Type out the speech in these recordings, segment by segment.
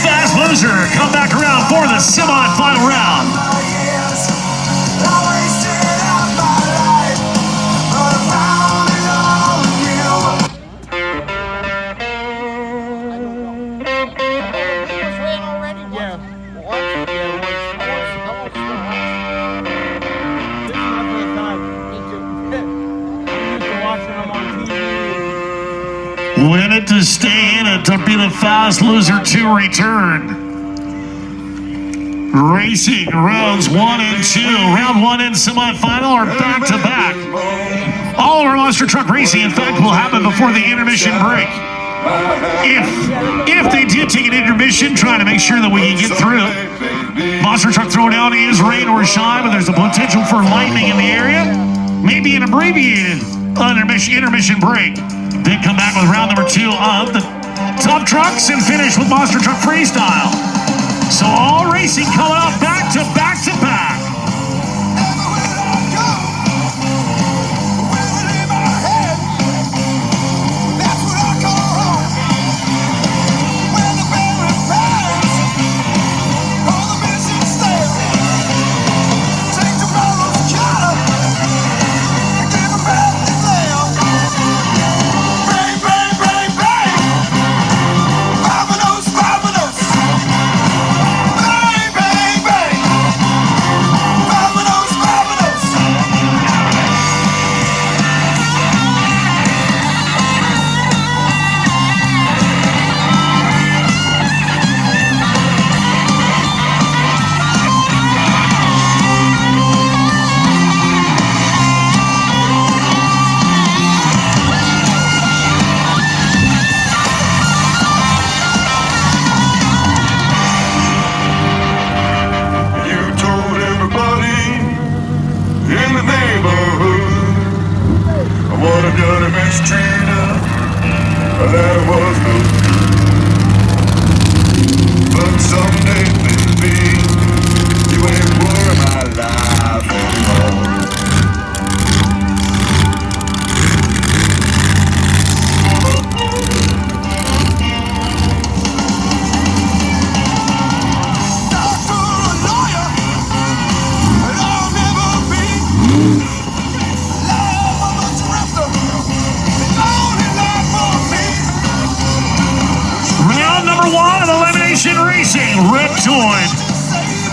fast loser come back around for the semi-final round. Win it to stay in it to be the fast loser to return. Racing rounds 1 and 2. Round 1 and semifinal are back to back. All of our monster truck racing, in fact, will happen before the intermission break. If they did take an intermission, trying to make sure that we can get through. Monster truck throwdown is rain or shine, but there's a potential for lightning in the area. Maybe an abbreviated intermission break. Then come back with round number 2 of the tough trucks and finish with monster truck freestyle. So all racing coming up back to back to back.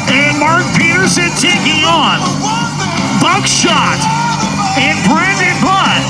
And Mark Peterson taking on Buckshot and Brandon Budd.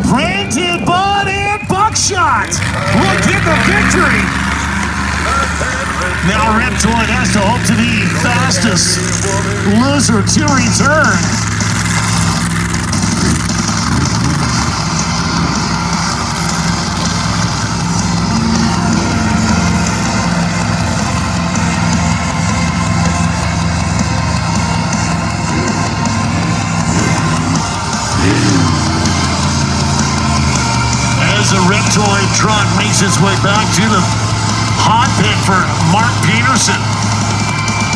Brandon Budd and Buckshot will get the victory. Now Reptoid has to hope to be fastest loser to return. The Reptoid truck makes its way back to the hot pit for Mark Peterson.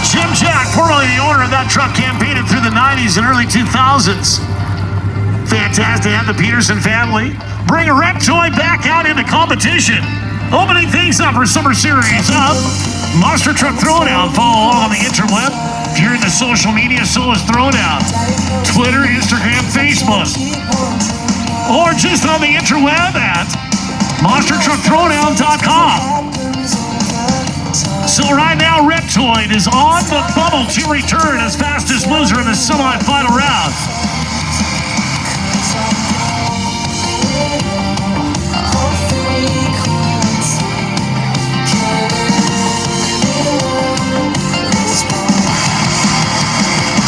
Jim Jack, formerly the owner of that truck, campaigned through the 90s and early 2000s. Fantastic to have the Peterson family bring a Reptoid back out into competition. Opening things up for Summer Series of Monster Truck Throwdown. Follow along on the interweb. If you're into social media, so is Throwdown. Twitter, Instagram, Facebook. Or just on the interweb at monstertruckthrowdown.com. So right now, Reptoid is on the bubble to return as fastest loser in the semi-final round.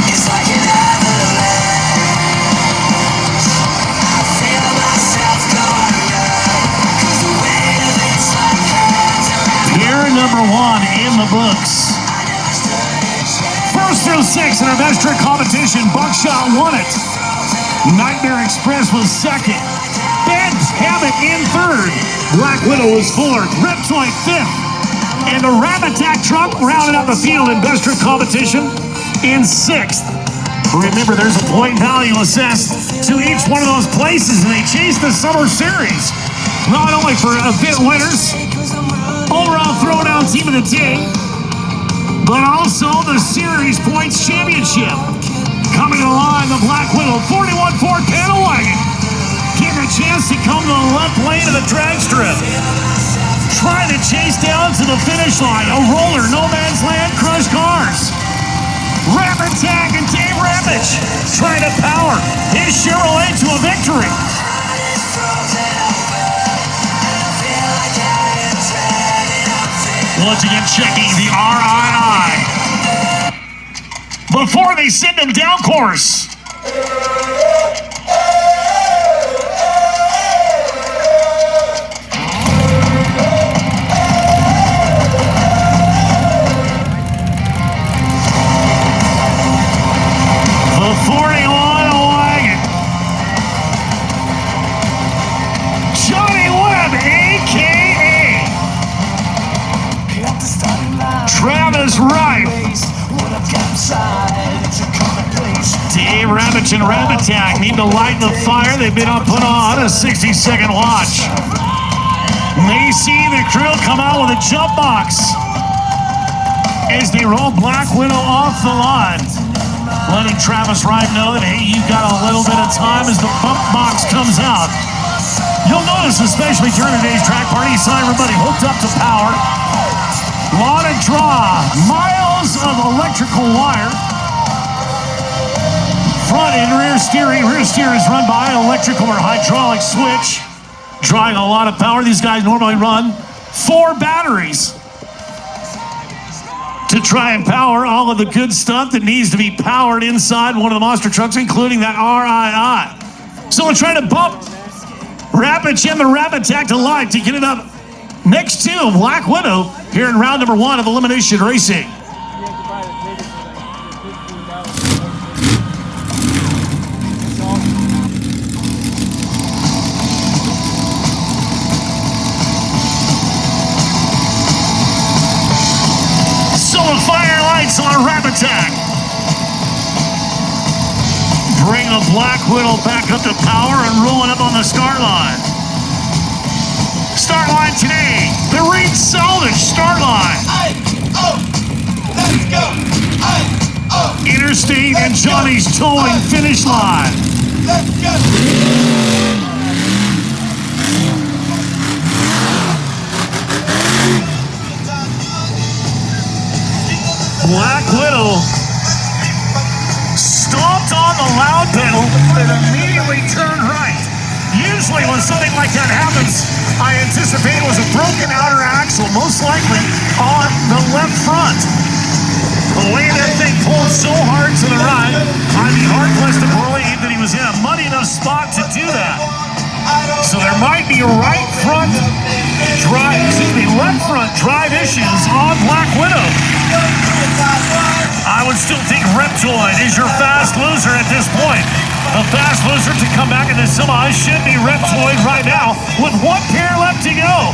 It's like an number 1 in the books. First through 6 in our best trick competition, Buckshot won it. Nightmare Express was second. Ben Hammett in third. Black Widow was fourth. Riptoid fifth. And the Ram Attack truck rounded out the field in best trick competition in sixth. Remember, there's a point value assessed to each one of those places, and they chase the Summer Series. Not only for event winners, overall Throwdown Team of the Day, but also the Series Points Championship. Coming along, the Black Widow 41 Ford panel wagon, getting a chance to come to the left lane of the drag strip. Trying to chase down to the finish line. A roller, no man's land, crushed cars. Ram Attack and Dave Ramage trying to power his Chevrolet to a victory. Once again, checking the RII before they send him down course. The 41 wagon. Johnny Webb, a.k.a. Travis Wright. Dave Ramage and Ram Attack need to light the fire. They've been put on a 60-second watch. They see the crew come out with a jump box as they roll Black Widow off the line. Letting Travis Wright know that, hey, you've got a little bit of time as the bump box comes out. You'll notice, especially during today's track party, you saw everybody hooked up to power. A lot of draw, miles of electrical wire. Front and rear steering. Rear steer is run by an electrical or hydraulic switch, drawing a lot of power. These guys normally run 4 batteries to try and power all of the good stuff that needs to be powered inside one of the monster trucks, including that RII. So we're trying to bump Rapage and the Ram Attack to life to get it up next to Black Widow here in round number 1 of Elimination Racing. Fire lights on Ram Attack. Bring the Black Widow back up to power and rolling up on the start line. Start line today, the Reed Salvage start line. Let's go. Interstate and Johnny's Towing finish line. Let's go. Black Widow stomped on the loud pedal and immediately turned right. Usually when something like that happens, I anticipate it was a broken outer axle, most likely on the left front. The way that thing pulled so hard to the right, I'd be hard-pressed to believe that he was in a muddy enough spot to do that. So there might be left front drive issues on Black Widow. I would still think Riptoid is your fast loser at this point. The fast loser to come back in the semi should be Riptoid right now with 1 pair left to go.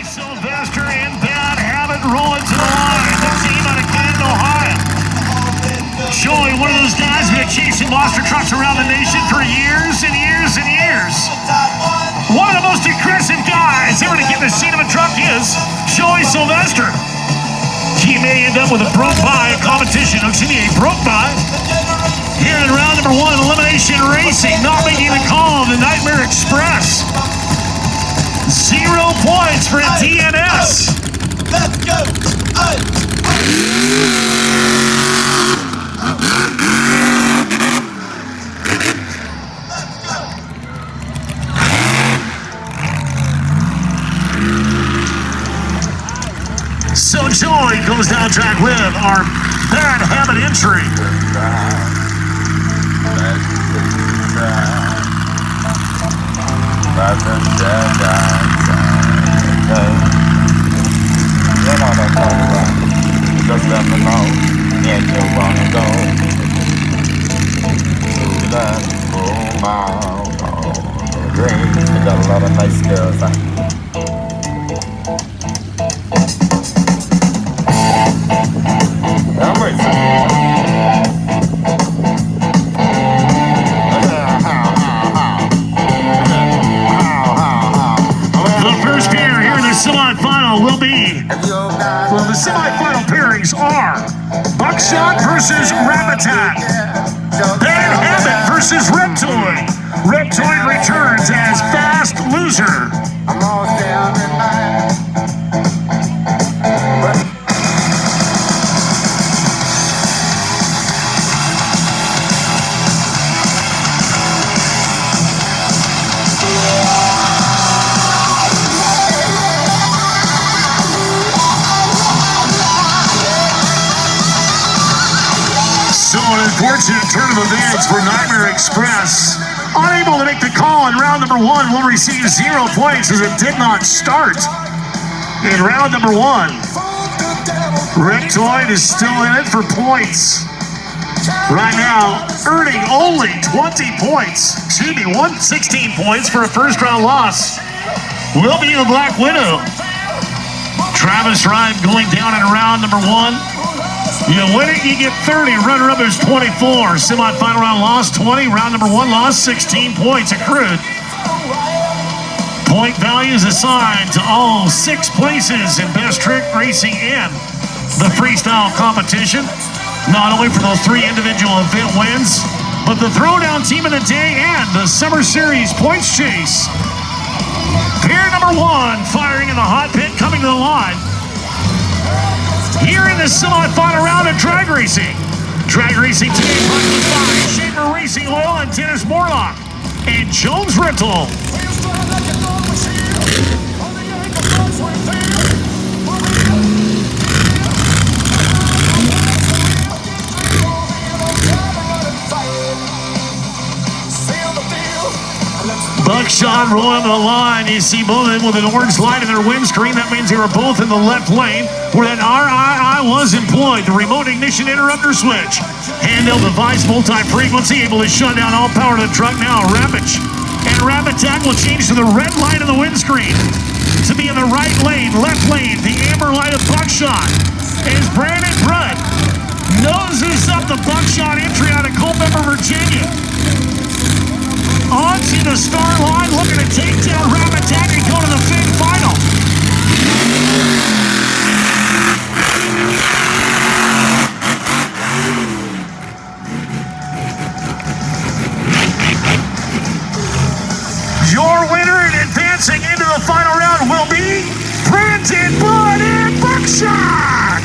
Sylvester and Bad Habit rolling to the line. The team out of Canton, Ohio. Joey, one of those guys been chasing monster trucks around the nation for years and years and years. One of the most aggressive guys ever to get in the seat of a truck is Joey Sylvester. He may end up with a broke by competition. Excuse me, a broke by here in round number 1 of Elimination Racing. Not making the call of the Nightmare Express. 0 points for DNS. Let's go. So Joey goes down track with our Bad Habit entry. Just let me know if you wanna go to that dream. They got a lot of nice girls. The first pair here in the semifinal will be, well, the semifinal pairings are Buckshot versus Rabbitac. Bad Habit versus Reptoid. Reptoid returns as Fast Loser. I'm all down at night. So an unfortunate turn of events for Nightmare Express. Unable to make the call in round number 1 will receive 0 points as it did not start in round number 1. Reptoid is still in it for points. Right now, earning only 20 points. Excuse me, 16 points for a first round loss. Will be the Black Widow. Travis Wright going down in round number 1. You win it, you get 30. Runner-up is 24. Semi-final round loss, 20. Round number 1 loss, 16 points accrued. Point values assigned to all 6 places in Best Trick Racing in the freestyle competition. Not only for those 3 individual event wins, but the Throwdown Team of the Day and the Summer Series Points Chase. Pair number 1 firing in the hot pit, coming to the line. Here in the semifinal round of drag racing. Drag racing today brought to you by Shaper Racing Oil and Dennis Morlock and Jones Rental. Buckshot rolling to the line. You see both of them with an orange light in their windscreen. That means they were both in the left lane where that RII was employed. The remote ignition interrupter switch. Handheld device, multi-frequency, able to shut down all power to the truck now. Ravage. And Rabbitac will change to the red light of the windscreen to be in the right lane, left lane, the amber light of Buckshot. As Brandon Brudd noses up the Buckshot entry out of Culpeper, Virginia. Onto the star line, looking to take down Rabbitac and go to the big final. Your winner and advancing into the final round will be Brandon Brudd and Buckshot.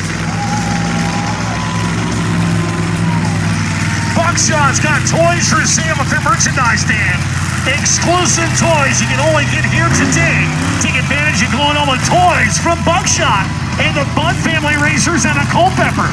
Buckshot's got toys for sale at their merchandise stand. Exclusive toys you can only get here today. Take advantage of going on with toys from Buckshot and the Bud Family Racers out of Culpeper.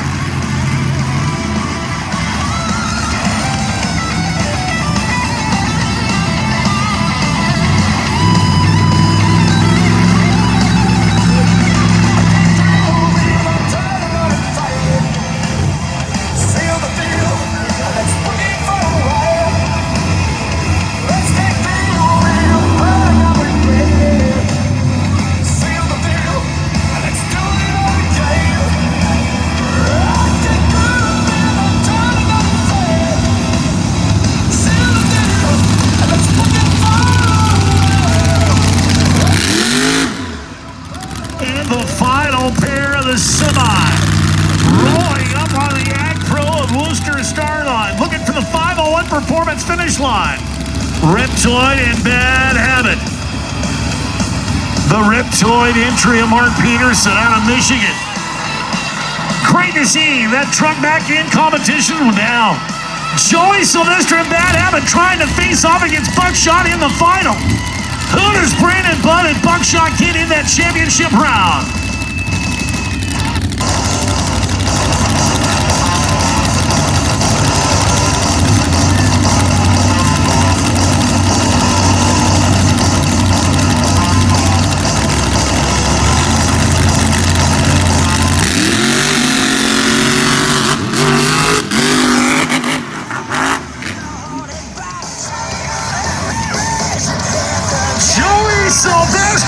Performance finish line. Reptoid and Bad Habit. The Reptoid entry of Mark Peterson out of Michigan. Great to see that truck back in competition now. Joey Sylvester and Bad Habit trying to face off against Buckshot in the final. Who does Brandon Brudd and Buckshot get in that championship round?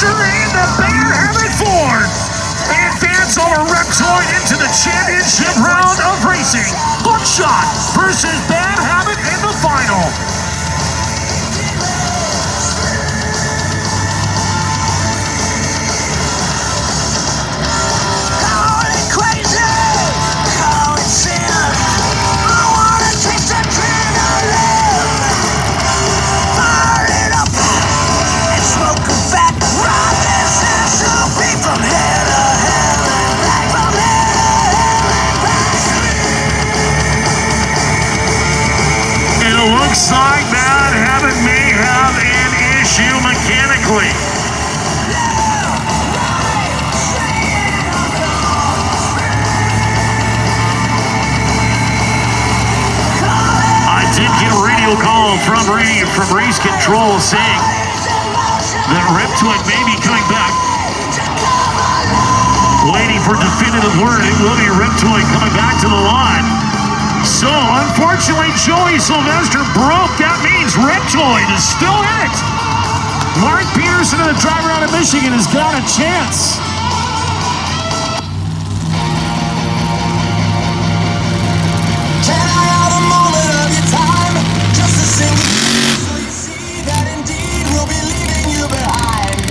Monster and the Bear Habit Ford. They advance over Reptoid into the championship round of racing. Buckshot versus Bad Habit in the final. Looks like Bad Habit may have an issue mechanically. I did get a radio call from race control saying that Reptoid may be coming back. Waiting for definitive word. It will be Reptoid coming back to the line. So, unfortunately, Joey Sylvester broke. That means Reptoid is still in it. Mark Peterson, the driver out of Michigan, has got a chance. Can I have a moment of your time? Just to sing so you see that indeed we'll be leaving you behind.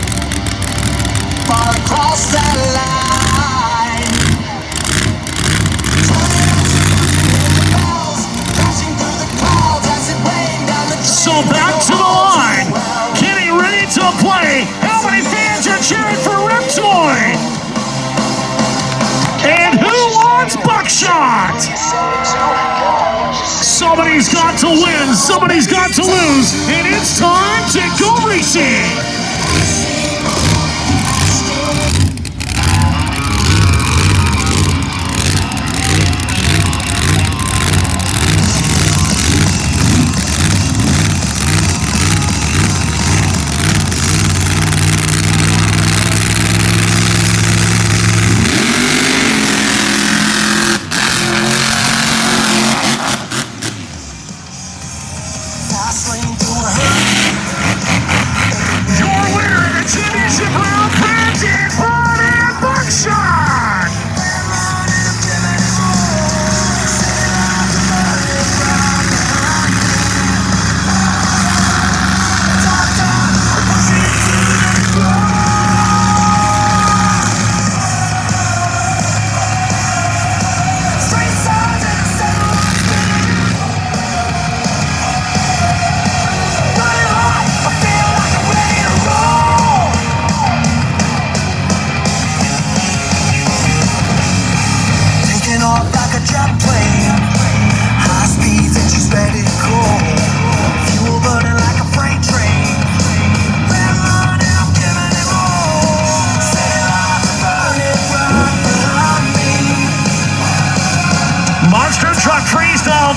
Far across that line. So back to the line. Kenny ready to play. How many fans are cheering for Reptoid? And who wants Buckshot? Somebody's got to win. Somebody's got to lose. And it's time to go racing.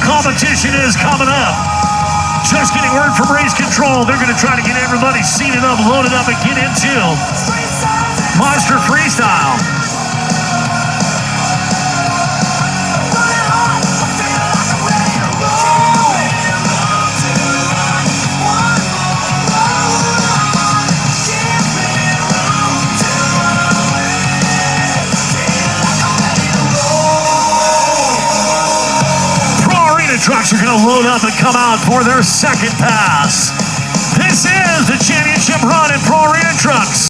Competition is coming up. Just getting word from race control. They're going to try to get everybody seated up, loaded up, and get into Monster Freestyle. Trucks are going to load up and come out for their second pass. This is the championship run in Pro Arena Trucks.